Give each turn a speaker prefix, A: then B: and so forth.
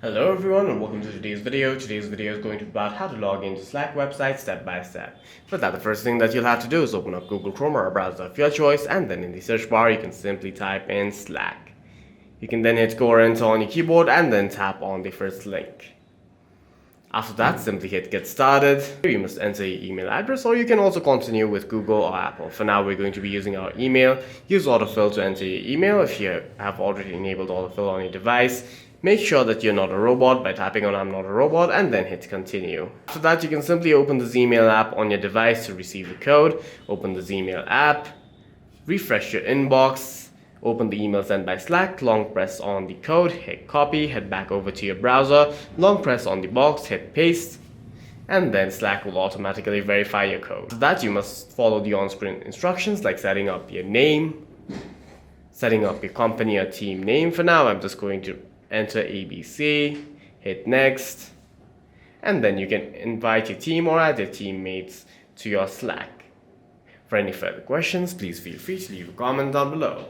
A: Hello everyone and welcome to today's video. Today's video is going to be about how to log into Slack website step by step. For that, the first thing that you'll have to do is open up Google Chrome or a browser of your choice, and then in the search bar you can simply type in Slack. You can then hit go or enter on your keyboard and then tap on the first link. After that, simply hit get started. You must enter your email address, or you can also continue with Google or Apple. For now, we're going to be using our email. Use autofill to enter your email if you have already enabled autofill on your device. Make sure that you're not a robot by tapping on I'm not a robot and then hit continue. After that, you can simply open the Gmail app on your device to receive the code. Open the Gmail app, refresh your inbox, open the email sent by Slack, long press on the code, hit copy, head back over to your browser, long press on the box, hit paste, and then Slack will automatically verify your code. For that, you must follow the on-screen instructions like setting up your name, setting up your company or team name. For now, I'm just going to enter ABC, hit next, and then you can invite your team or add your teammates to your Slack. For any further questions, please feel free to leave a comment down below.